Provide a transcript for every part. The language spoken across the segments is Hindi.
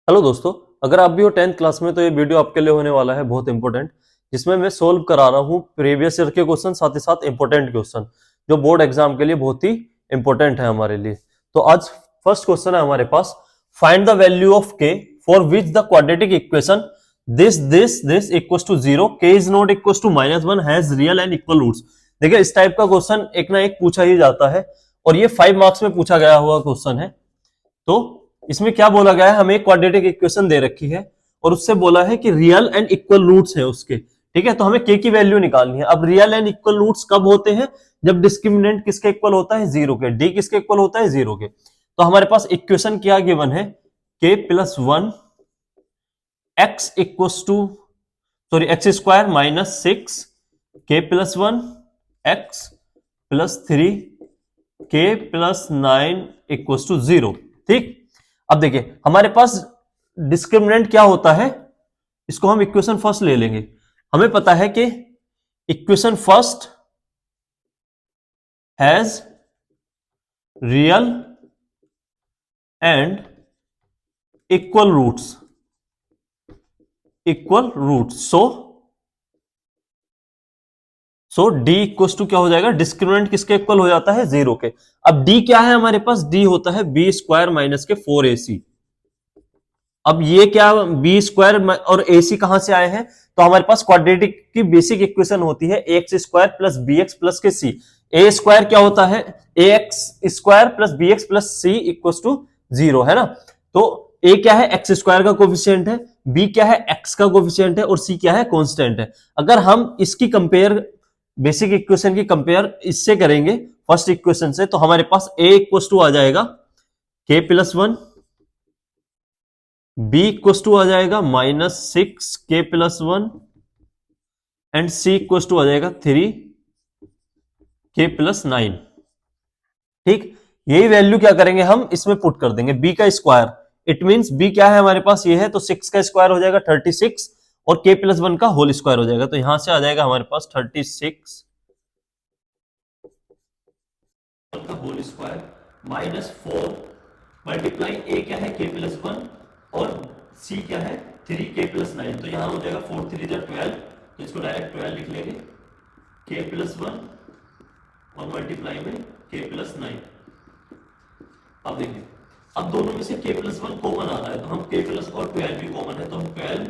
हेलो दोस्तों, अगर आप भी हो 10th क्लास में तो ये वीडियो आपके लिए होने वाला है बहुत इंपॉर्टेंट, जिसमें मैं सोल्व करा रहा हूँ प्रीवियस ईयर के क्वेश्चन, साथ ही साथ इंपॉर्टेंट क्वेश्चन जो बोर्ड एग्जाम के लिए बहुत ही इंपॉर्टेंट है हमारे लिए। तो आज फर्स्ट क्वेश्चन है हमारे पास, find the value of K for which the quadratic equation this equals to 0, K is not equals to -1 has real and equal roots. देखिए, इस टाइप का क्वेश्चन एक ना एक पूछा ही जाता है और ये 5 मार्क्स में पूछा गया हुआ क्वेश्चन है। तो इसमें क्या बोला गया है, हमें एक क्वाड्रेटिक इक्वेशन दे रखी है और उससे बोला है कि रियल एंड इक्वल रूट्स है उसके। ठीक है, तो हमें के की वैल्यू निकालनी है। अब रियल एंड इक्वल रूट्स कब होते हैं? जब डिस्क्रिमिनेंट किसके इक्वल होता है? 0 के। डी किसके इक्वल होता है? 0 के। तो हमारे पास इक्वेशन क्या गिवन है? K plus 1 X equals to X square minus 6 के प्लस 1 एक्स प्लस 3 के प्लस 9 इक्वल्स टू 0। ठीक, अब देखिए हमारे पास डिस्क्रिमिनेंट क्या होता है, इसको हम इक्वेशन फर्स्ट ले लेंगे। हमें पता है कि equation first has real and equal roots, so D equals to क्या हो जाएगा? डिस्क्रिमिनेंट किसके इक्वल हो जाता है? 0 के। अब डी क्या है हमारे पास? डी होता है बी स्क्वायर माइनस के 4ac। अब ये क्या, बी स्क्वायर और ए सी कहां से आए हैं? तो हमारे पास क्वाड्रेटिक की बेसिक इक्वेशन होती है a x square plus b x plus के सी। ए स्क्वायर क्या होता है? A x square plus b x plus c equal to 0, है ना। तो ए क्या है? एक्स स्क्वायर का कोफिशिएंट है, बी क्या है? एक्स का कोफिशिएंट है, और सी क्या है? कांस्टेंट है। अगर हम इसकी कंपेयर, बेसिक इक्वेशन की कंपेयर इससे करेंगे फर्स्ट इक्वेशन से, तो हमारे पास ए इक्वल टू आ जाएगा k plus 1, b equal to आ जाएगा -6 के plus 1 and c equal to आ जाएगा 3 के प्लस 9। ठीक, यही वैल्यू क्या करेंगे हम? इसमें पुट कर देंगे बी का स्क्वायर। इट मींस बी क्या है हमारे पास? ये है, तो 6 का स्क्वायर हो जाएगा 36 और के प्लस 1 का होल स्क्वायर हो जाएगा। तो यहां से आ जाएगा हमारे पास 36 का होल स्क्वायर -4 मल्टीप्लाई ए क्या है? के प्लस 1 और सी क्या है? 3 के प्लस 9। तो यहां हो जाएगा 4 3 12, तो इसको डायरेक्ट 12 लिख लेंगे, के प्लस 1 और मल्टीप्लाई में के प्लस 9। अब देखिए, अब दोनों में से के प्लस 1 कॉमन आ रहा है, तो हम के प्लस और 12 भी कॉमन है, तो हम 12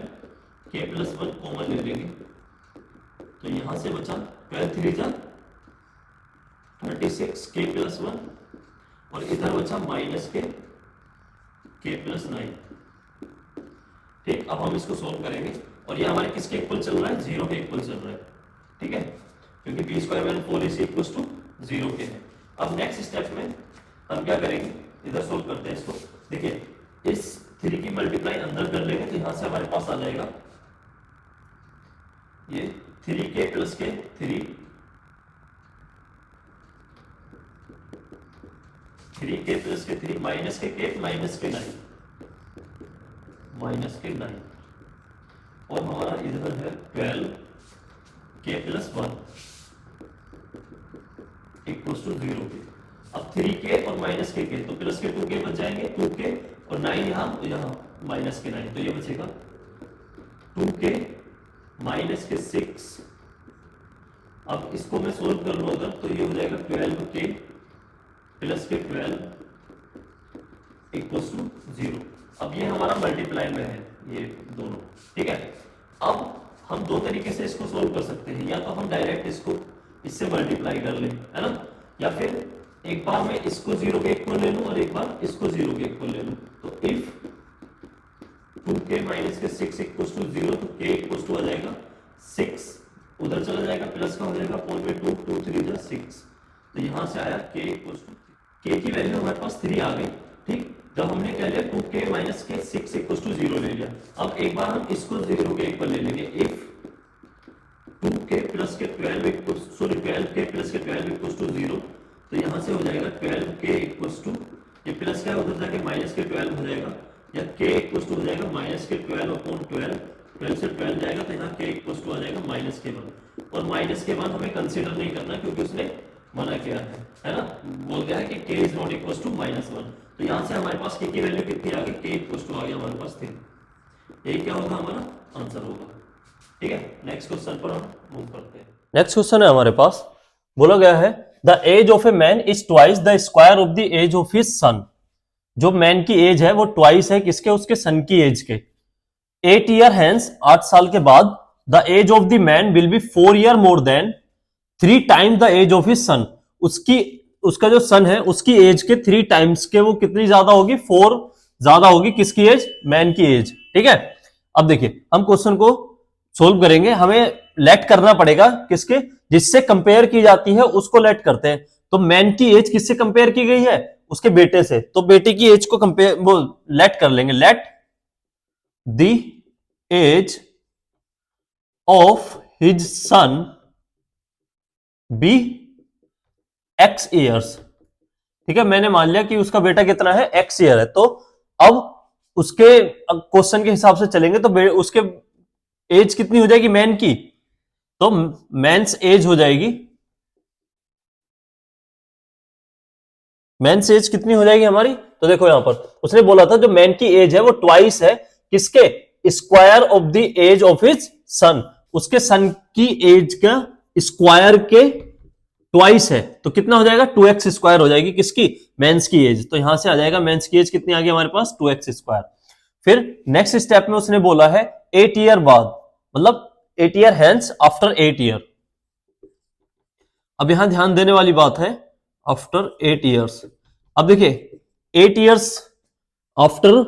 के प्लस 1 कॉमन ले लेंगे। तो यहां से बचा 12 3 जा 36 के प्लस 1 और इधर बचा माइनस के प्लस 9। ठीक, अब हम इसको सोल्व करेंगे और ये हमारे किसके इक्वल चल रहा है? 0 के इक्वल चल रहा है। ठीक है, क्योंकि b square minus 4ac equals to 0 के है। अब नेक्स्ट स्टेप में हम क्या करेंगे? इधर सोल्व करते हैं इसको। देखिए, इस 3 की मल्टीप्लाई अंदर कर लेंगे, तो यहां से हमारे पास आ जाएगा ये 3 के प्लस के 3 के प्लस के 3 माइनस के माइनस के 9 और हमारा इधर है 12 के प्लस 1 इक्वल टू 0 के। अब 3 के और माइनस के तो प्लस के 2 के बच जाएंगे, 2 के और 9 यहाँ माइनस के 9, तो ये बचेगा 2 के माइनस के 6। अब इसको मैं सोल्व कर लूँ अगर, तो ये हो जाएगा 12 के प्लस के 12 इक्वल्स टू 0। अब ये हमारा मल्टीप्लाई में है ये दोनों। ठीक है, अब हम दो तरीके से इसको सोल्व कर सकते हैं, या तो हम डायरेक्ट इसको इससे मल्टीप्लाई कर लें, है ना, या फिर एक बार मैं इसको 0 के इक्वल ले लूं और एक बार इसको 0 के इक्वल ले लूं। तो इफ 2k माइनस के 6 इक्वल्स टू 0, तो k इक्वल्स टू आ जाएगा 6, उधर चला जाएगा, प्लस का हो जाएगा 4 में 2 2 3 जा 6। तो यहां से आया k इक्वल्स टू, k की वैल्यू हमारे पास 3 आ गई। ठीक, जब हमने क्या लिया 2k माइनस के 6 इक्वल्स टू 0 ले लिया। अब एक बार हम इसको 0 के इक्वल ले लेंगे। इफ 2k प्लस के 12 इक्वल्स, सॉरी 12k प्लस के 12 इक्वल्स टू 0, तो यहां से हो जाएगा 12k इक्वल्स टू, ये प्लस का उधर जाके माइनस के 12 हो जाएगा, या k इक्वल्स टू हो जाएगा माइनस के 12 अपॉन 12, 12 से 12 जाएगा, तो यहाँ k इक्वल्स टू आ जाएगा माइनस के 1। और माइनस के 1 हमें कंसीडर नहीं करना, क्योंकि उसने मना किया है ना, बोल दिया है कि k is not equals to -1। तो यहाँ से हमारे पास k की वैल्यू कितनी आ गई, k इक्वल टू आ गया हमारे पास 3। यही क्या होगा हमारा आंसर होगा। ठीक है, नेक्स्ट क्वेश्चन पर हम मूव करते हैं। नेक्स्ट क्वेश्चन है हमारे पास, बोला गया है the age of a man is twice the square of the age of his son. जो मैन की एज है वो ट्वाइस है किसके, उसके सन की एज के। 8 ईयर हेंस, 8 साल के बाद, the age of the man will be 4 year more than 3 times the age of his son. उसका जो सन है उसकी एज के 3 टाइम्स के वो कितनी ज्यादा होगी, 4 ज्यादा होगी किसकी एज, मैन की एज। ठीक है, अब देखिए हम क्वेश्चन को सोल्व करेंगे, हमें लेट करना पड़ेगा किसके, जिससे कंपेयर की जाती है उसको लेट करते हैं। तो मैन की एज किससे कंपेयर की गई है, उसके बेटे से, तो बेटे की एज को कंपेयर वो लेट कर लेंगे। Let the age of his son be x years. ठीक है, मैंने मान लिया कि उसका बेटा कितना है, x ईयर है। तो अब उसके क्वेश्चन के हिसाब से चलेंगे तो उसके एज कितनी हो जाएगी मैन की, तो मैंस एज हो जाएगी, मैंस एज कितनी हो जाएगी हमारी, तो देखो यहां पर उसने बोला था जो मैन की एज है वो ट्वाइस है किसके, square of the age of his son. उसके सन की एज का स्क्वायर के ट्वाइस है, तो कितना हो जाएगा, 2x स्क्वायर हो जाएगी किसकी, मेंस की एज। तो यहां से आ जाएगा मेंस की एज कितनी आ गई हमारे पास, 2x स्क्वायर। फिर नेक्स्ट स्टेप में उसने बोला है 8 ईयर बाद, मतलब 8 ईयर हेंस आफ्टर 8 ईयर। अब यहां ध्यान देने वाली बात है आफ्टर 8 ईयर्स। अब देखिए 8 ईयर्स आफ्टर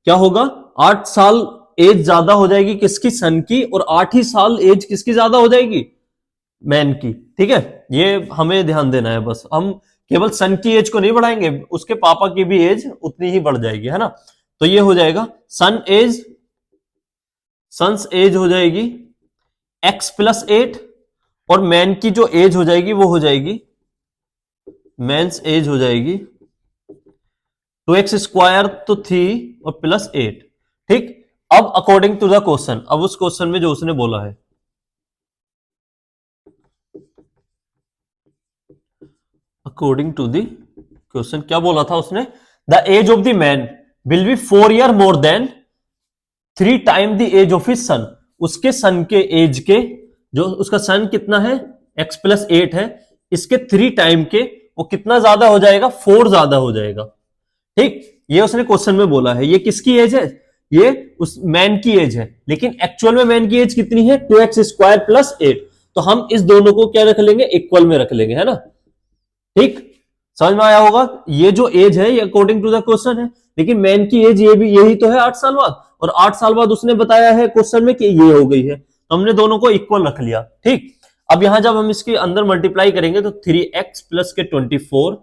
क्या होगा, 8 साल एज ज्यादा हो जाएगी किसकी, सन की, और 8 ही साल एज किसकी ज्यादा हो जाएगी, मैन की। ठीक है, ये हमें ध्यान देना है, बस हम केवल सन की एज को नहीं बढ़ाएंगे, उसके पापा की भी एज उतनी ही बढ़ जाएगी, है ना। तो ये हो जाएगा सन्स एज हो जाएगी x प्लस 8, और मैन की जो एज हो जाएगी वो हो जाएगी, मैंस एज हो जाएगी 2x स्क्वायर, तो 3 और प्लस 8। ठीक, अब अकॉर्डिंग टू द क्वेश्चन, अब उस क्वेश्चन में जो उसने बोला है, अकॉर्डिंग टू द क्वेश्चन क्या बोला था उसने, the age of the man will be 4 year more than 3 time the age of his son. उसके सन के एज के, जो उसका सन कितना है x प्लस 8 है, इसके 3 टाइम के वो कितना ज्यादा हो जाएगा, 4 ज्यादा हो जाएगा। ठीक, ये उसने क्वेश्चन में बोला है। ये किसकी एज है, ये उस मैन की एज है, लेकिन एक्चुअल में मैन की एज कितनी है, 2x स्क्वायर प्लस 8। तो हम इस दोनों को क्या रख लेंगे, इक्वल में रख लेंगे, है ना। ठीक, समझ में आया होगा, ये जो एज है ये अकॉर्डिंग टू द क्वेश्चन है, लेकिन मैन की एज ये भी यही तो है 8 साल बाद, और 8 साल बाद उसने बताया है क्वेश्चन में कि ये हो गई है, तो हमने दोनों को इक्वल रख लिया। ठीक, अब यहां जब हम इसके अंदर मल्टीप्लाई करेंगे तो 3x प्लस के 24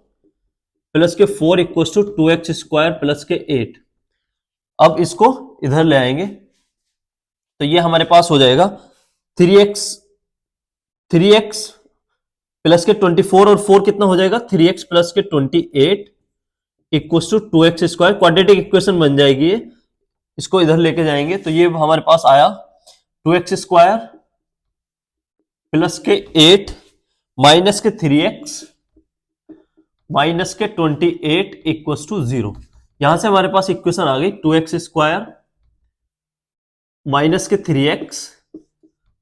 प्लस के 4 equal to 2x square plus के 8। अब इसको इधर ले आएंगे तो ये हमारे पास हो जाएगा 3x प्लस के 24 और 4 कितना हो जाएगा, 3x प्लस के 28 equal to 2x square. Quadratic equation बन जाएगी ये, इसको इधर लेके जाएंगे तो ये हमारे पास आया 2x स्क्वायर प्लस के 8 माइनस के 3x माइनस के 28 इक्वल टू 0। यहां से हमारे पास इक्वेशन आ गई 2x स्क्वायर माइनस के 3x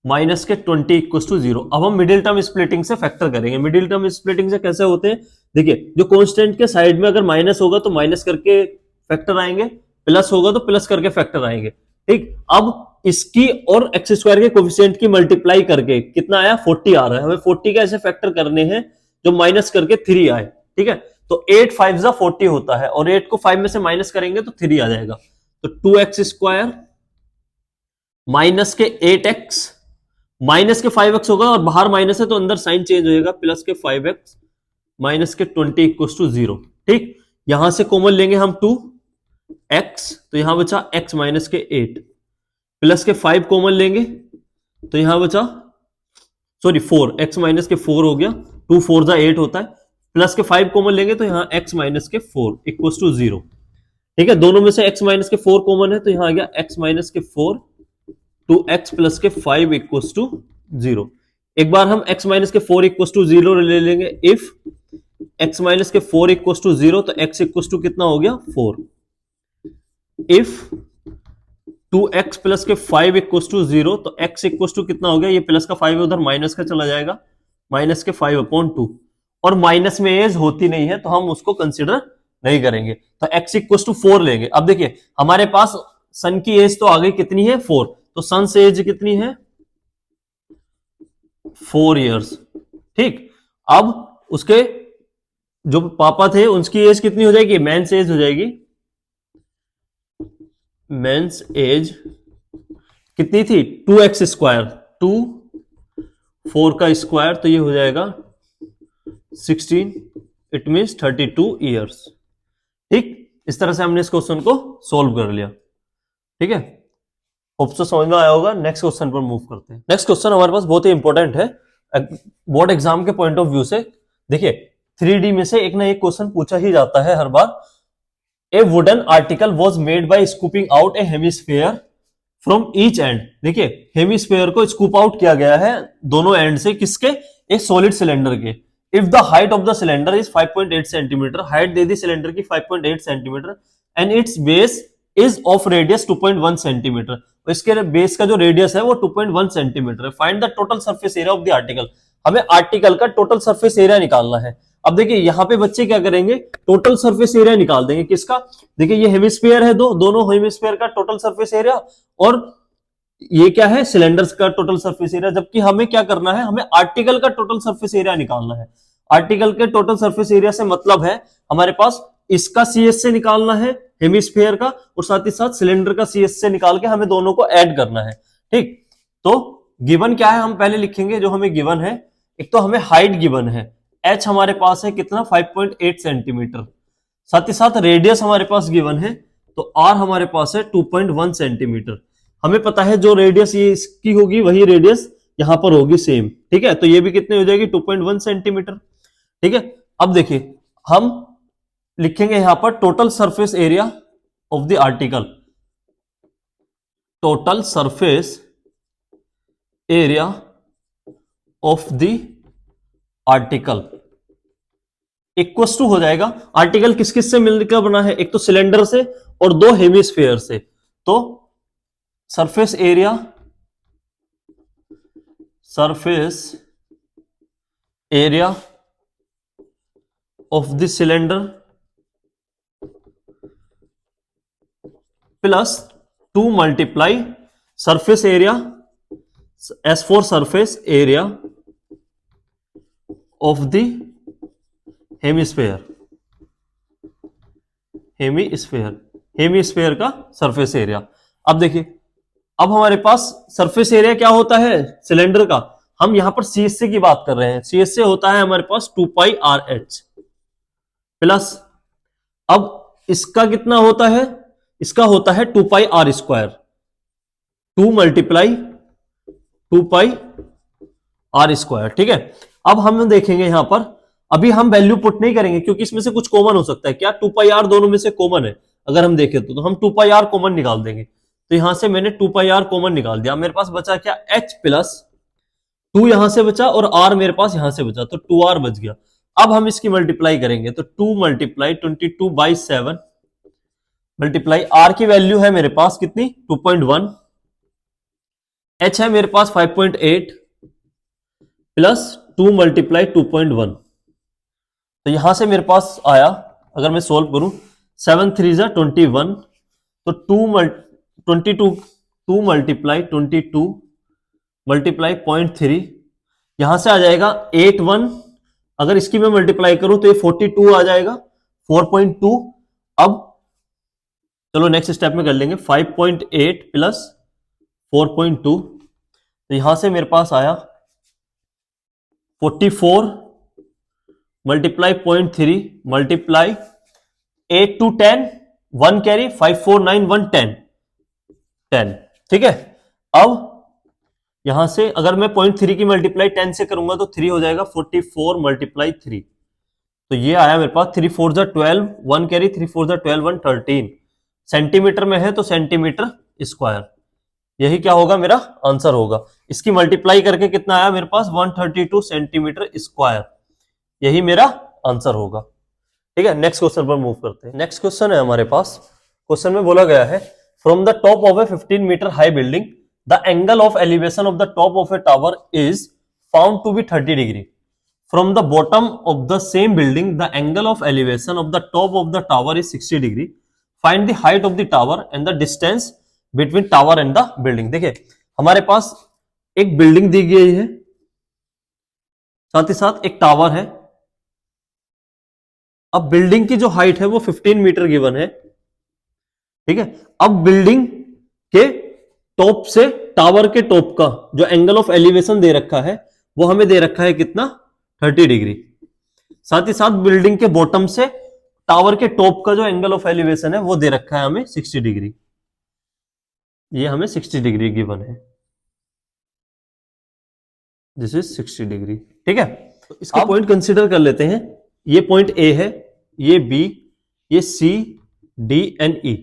माइनस के 20 इक्वल टू 0। अब हम मिडिल टर्म स्प्लिटिंग से फैक्टर करेंगे। मिडिल टर्म स्प्लिटिंग से कैसे होते हैं, देखिए जो कांस्टेंट के साइड में अगर माइनस होगा तो माइनस करके फैक्टर आएंगे, प्लस होगा तो प्लस करके फैक्टर आएंगे। ठीक, अब इसकी और एक्स स्क्वायर के कोफिशिएंट की मल्टीप्लाई करके कितना आया, 40 आ रहा है। हमें 40 का ऐसे फैक्टर करने हैं जो माइनस करके 3 आए। ठीक है, तो 8 5 40 होता है, और 8 को 5 में से माइनस करेंगे तो 3 आ जाएगा। तो 2x स्क्वायर माइनस के 8x माइनस के 5x होगा, और बाहर माइनस है तो अंदर साइन चेंज हो जाएगा, प्लस के 5x माइनस के 20 इक्वल टू 0। ठीक, यहां से कॉमन लेंगे हम 2x, तो यहां बचा x माइनस के 8, प्लस के 5 कॉमन लेंगे तो यहां बचा 4, x माइनस के 4 हो गया, 2 4 जा 8 होता है, प्लस के 5 कॉमन लेंगे तो यहां x माइनस के 4 इक्वल टू 0। ठीक है, दोनों में से x माइनस के 4 कॉमन है तो यहां आ गया x माइनस के 4 2x प्लस के 5 इक्वल टू 0। एक बार हम x माइनस के 4 इक्वल टू 0 ले लेंगे इफ x माइनस के 4 इक्वस टू 0, तो x इक्वस टू कितना हो गया 4। इफ 2x प्लस के 5 इक्वस टू 0, तो x इक्वस टू कितना हो गया, ये प्लस का 5 उधर माइनस का चला जाएगा, माइनस के 5/2, और माइनस में एज होती नहीं है तो हम उसको कंसिडर नहीं करेंगे, तो x इक्वस टू 4 लेंगे। अब देखिए हमारे पास सन की एज तो आ गई कितनी है 4, तो सन से एज कितनी है 4 इयर्स। ठीक, अब उसके जो पापा थे उनकी एज कितनी हो जाएगी, मेंस एज हो जाएगी, मेंस एज कितनी थी 2x स्क्वायर, 2 4 का स्क्वायर, तो ये हो जाएगा 16, इट मीन्स 32 इयर्स। ठीक, इस तरह से हमने इस क्वेश्चन को सोल्व कर लिया। ठीक है, होप सो समझ में आया होगा। नेक्स्ट क्वेश्चन पर मूव करते हैं। नेक्स्ट क्वेश्चन हमारे पास बहुत ही इंपॉर्टेंट है बोर्ड एग्जाम के पॉइंट ऑफ व्यू से। देखिए 3D में से एक ना एक क्वेश्चन पूछा ही जाता है हर बार। A wooden article was made by scooping out a hemisphere from each end. देखिए हेमिस्फीयर को स्कूप आउट किया गया है दोनों एंड से, किसके, एक सॉलिड सिलेंडर के। If the height of the cylinder is 5.8 centimetre, height दे दी सिलेंडर की 5.8 centimetre, and its base is of radius 2.1 centimetre, इसके बेस का जो रेडियस है वो 2.1 सेंटीमीटर है। Find the total surface area of the article. हमें आर्टिकल का टोटल सरफेस एरिया निकालना है। अब देखिए यहां पे बच्चे क्या करेंगे, टोटल सरफेस एरिया निकाल देंगे, किसका, देखिए ये हेमिस्फीयर है, दोनों हेमिस्फीयर का टोटल सरफेस एरिया, और ये क्या है, सिलेंडर्स का टोटल सरफेस एरिया। जबकि हमें क्या करना है, हमें आर्टिकल का टोटल सरफेस एरिया निकालना है। आर्टिकल के टोटल सरफेस एरिया से मतलब है हमारे पास इसका सीएस से निकालना है हेमिस्फीयर का, और साथ ही साथ सिलेंडर का सीएस से निकाल के हमें दोनों को ऐड करना है। ठीक, तो गिवन क्या है हम पहले लिखेंगे, जो हमें गिवन है, एक तो हमें हाइट गिवन है, h हमारे पास है कितना 5.8 सेंटीमीटर, साथ ही साथ रेडियस हमारे पास गिवन है, तो r हमारे पास है 2.1 सेंटीमीटर। हमें पता है जो रेडियस ये इसकी होगी वही रेडियस यहां पर होगी सेम। ठीक है, तो ये भी कितने हो जाएगी 2.1 सेंटीमीटर। ठीक है, अब देखिए हम लिखेंगे यहां पर total surface area of the article, total surface area of the article equal to हो जाएगा, आर्टिकल किस किस से मिलकर बना है, एक तो सिलेंडर से और दो हेमिस्फीयर से, तो surface area of the cylinder plus 2 multiply surface area, S for surface area of the hemisphere का सरफेस एरिया। अब देखिए अब हमारे पास सरफेस एरिया क्या होता है सिलेंडर का, हम यहां पर सीएससी की बात कर रहे हैं, सीएससी होता है हमारे पास 2πRH प्लस, अब इसका कितना होता है, इसका होता है 2πr², 2 मल्टीप्लाई 2πr²। ठीक है, अब हम देखेंगे यहां पर, अभी हम वैल्यू पुट नहीं करेंगे क्योंकि इसमें से कुछ कॉमन हो सकता है, क्या 2πr दोनों में से कॉमन है, अगर हम देखें तो हम 2πr कॉमन निकाल देंगे। तो यहां से मैंने 2πr कॉमन निकाल दिया, मेरे पास बचा क्या h प्लस 2 यहां से बचा और r मेरे पास यहां से बचा, तो 2r बच गया। अब हम इसकी मल्टीप्लाई करेंगे, तो 2 मल्टीप्लाई 22/7 मल्टीप्लाई r की वैल्यू है मेरे पास कितनी 2.1, h है मेरे पास 5.8 प्लस 2 मल्टीप्लाई 2.1, तो यहां से मेरे पास आया, अगर मैं सोल्व करूं 7 3 जा 21, तो 2 मल्टीप्लाई 22 मल्टीप्लाई 0.3, यहां से आ जाएगा 81, अगर इसकी मैं मल्टीप्लाई करूं तो ये 42 आ जाएगा 4.2। अब चलो नेक्स्ट स्टेप में कर लेंगे 5.8 प्लस 4.2, तो यहां से मेरे पास आया 44 मल्टीप्लाई 0.3 मल्टीप्लाई 8 to 10 1 कैरी 5 4 9 1 10। ठीक है, अब यहां से अगर मैं 0.3 की मल्टीप्लाई 10 से करूंगा तो 3 हो जाएगा 44 मल्टीप्लाई 3, तो ये आया मेरे पास 3 4 जा 12 1 कैरी 3 4 जा 12 1 13 सेंटीमीटर में है, तो सेंटीमीटर स्क्वायर, यही क्या होगा मेरा आंसर होगा। इसकी मल्टीप्लाई करके कितना आया मेरे पास 132 सेंटीमीटर स्क्वायर, यही मेरा आंसर होगा। ठीक है, नेक्स्ट क्वेश्चन पर मूव करते हैं। नेक्स्ट क्वेश्चन है हमारे पास। क्वेश्चन में बोला गया है from the top of a 15 metre high building the angle of elevation of the top of a tower is found to be 30 degree. From the bottom of the same building the angle of elevation of the top of the tower is 60 degree. Find the height of the tower and the distance between tower and the building. देखिए हमारे पास एक बिल्डिंग दी गई है, साथ ही साथ एक टावर है। अब बिल्डिंग की जो हाइट है वो 15 मीटर गिवन है। ठीक है, अब बिल्डिंग के टॉप से टावर के टॉप का जो एंगल ऑफ एलिवेशन दे रखा है वो हमें दे रखा है कितना, 30 डिग्री। साथ ही साथ बिल्डिंग के बॉटम से टावर के टॉप का जो एंगल ऑफ एलिवेशन है वो दे रखा है हमें 60 डिग्री। ये हमें 60 डिग्री गिवन है, दिस इज 60 डिग्री। ठीक है, तो इसका पॉइंट कंसीडर कर लेते हैं। ये पॉइंट ए है, ये बी, ये सी, डी एंड ई।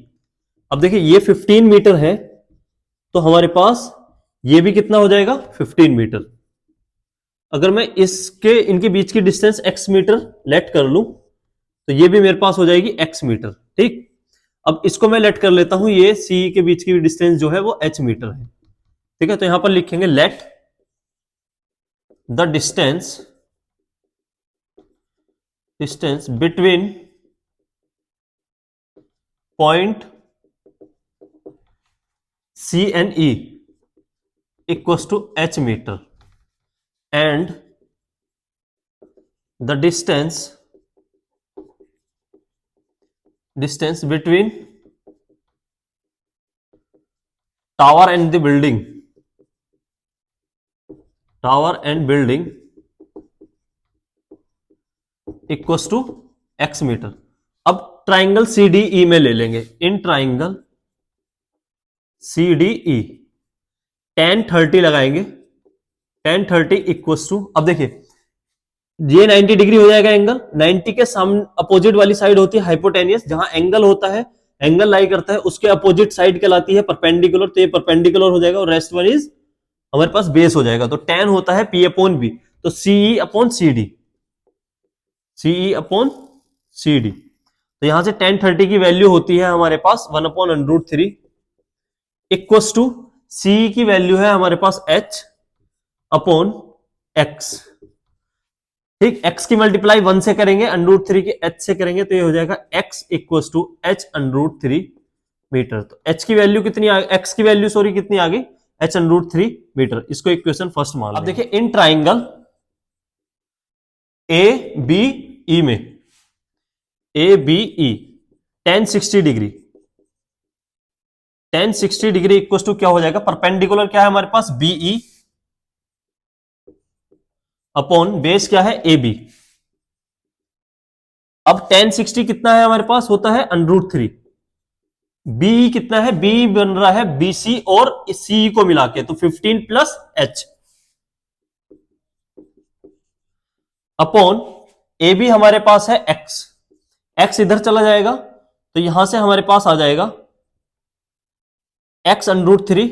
अब देखिए ये 15 मीटर है तो हमारे पास ये भी कितना हो जाएगा, 15 मीटर। अगर मैं इसके इनके बीच की डिस्टेंस x मीटर लेट कर लूं तो ये भी मेरे पास हो जाएगी x मीटर। ठीक, अब इसको मैं लेट कर लेता हूं, ये C के बीच की डिस्टेंस जो है वो h मीटर है। ठीक है, तो यहां पर लिखेंगे let the distance between point C and E equals to h metre and the distance between tower and the building equals to x metre. अब ट्राइंगल CDE में ले लेंगे, इन ट्राइंगल CDE tan 30 लगाएंगे, tan 30 इक्वल्स टू, अब देखिए ये 90 डिग्री हो जाएगा एंगल। 90 के सामने अपोजिट वाली साइड होती है हाइपोटेनियस, जहां एंगल होता है, एंगल लाई करता है, उसके अपोजिट साइड कहलाती है परपेंडिकुलर। तो ये परपेंडिकुलर हो जाएगा और रेस्ट वन इज हमारे पास बेस हो जाएगा। तो tan होता है P अपॉन B, तो CE upon CD, CE upon CD। तो यहां से tan 30 की वैल्यू होती है हमारे पास 1 अपॉन √3 इक्वल्स टू CE की वैल्यू है हमारे पास h अपॉन x। ठीक, x की मल्टीप्लाई 1 से करेंगे, √3 की h से करेंगे, तो ये हो जाएगा x equals to h √3 metre. तो h की वैल्यू कितनी आ गई, x की वैल्यू सॉरी कितनी आ गई, h √3 मीटर। इसको इक्वेशन फर्स्ट मान लें। अब देखिए इन ट्राइंगल ABE में ABE tan 60 degree, tan 60 degree equals to क्या हो जाएगा, परपेंडिकुलर क्या है हमारे पास BE अपॉन बेस क्या है AB। अब tan 60 कितना है हमारे पास, होता है √3। BE कितना है, BE बन रहा है BC और CE को मिला के, तो 15 प्लस H अपॉन AB हमारे पास है X। X इधर चला जाएगा तो यहां से हमारे पास आ जाएगा X √3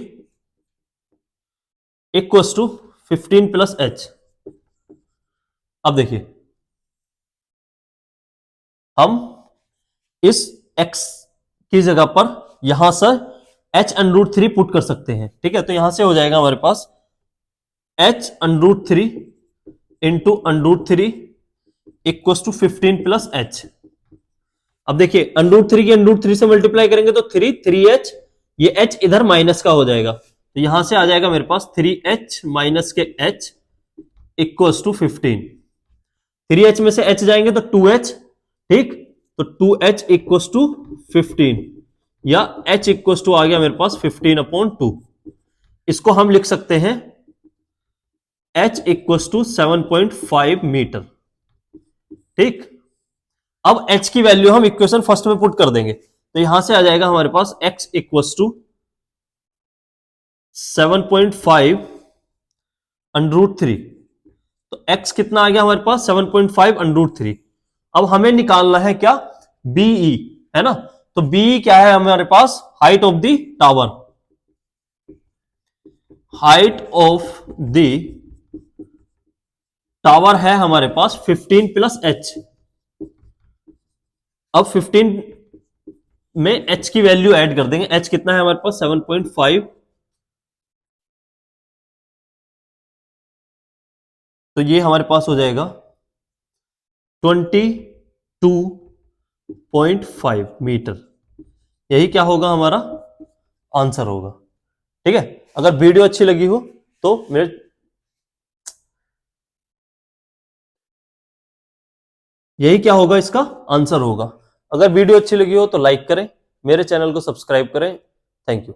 equals to 15 plus H। अब देखिए हम इस x की जगह पर यहां से h √3 पुट कर सकते हैं। ठीक है, तो यहां से हो जाएगा हमारे पास h √3 into √3 equals to 15 plus h। अब देखिए √3 की √3 से मल्टीप्लाई करेंगे तो 3h, ये h इधर माइनस का हो जाएगा, तो यहां से आ जाएगा मेरे पास 3h माइनस के h इक्वल्स टू 15। 3h में से h जाएंगे तो 2h। ठीक, तो 2h इक्वल्स टू 15 या h इक्वल्स टू आ गया मेरे पास 15 अपॉन 2। इसको हम लिख सकते हैं h इक्वल्स टू 7.5 मीटर। ठीक, अब h की वैल्यू हम इक्वेशन फर्स्ट में पुट कर देंगे, तो यहां से आ जाएगा हमारे पास x इक्वल्स टू 7.5 √3। तो x कितना आ गया हमारे पास, 7.5 √3। अब हमें निकालना है क्या, BE है ना। तो BE क्या है हमारे पास, height of the tower. Height of the tower है हमारे पास 15 प्लस h। अब 15 में h की वैल्यू ऐड कर देंगे। h कितना है हमारे पास 7.5, तो ये हमारे पास हो जाएगा 22.5 मीटर। यही क्या होगा हमारा आंसर होगा। ठीक है, अगर वीडियो अच्छी लगी हो तो मेरे यही क्या होगा, इसका आंसर होगा। अगर वीडियो अच्छी लगी हो तो लाइक करें, मेरे चैनल को सब्सक्राइब करें। Thank you.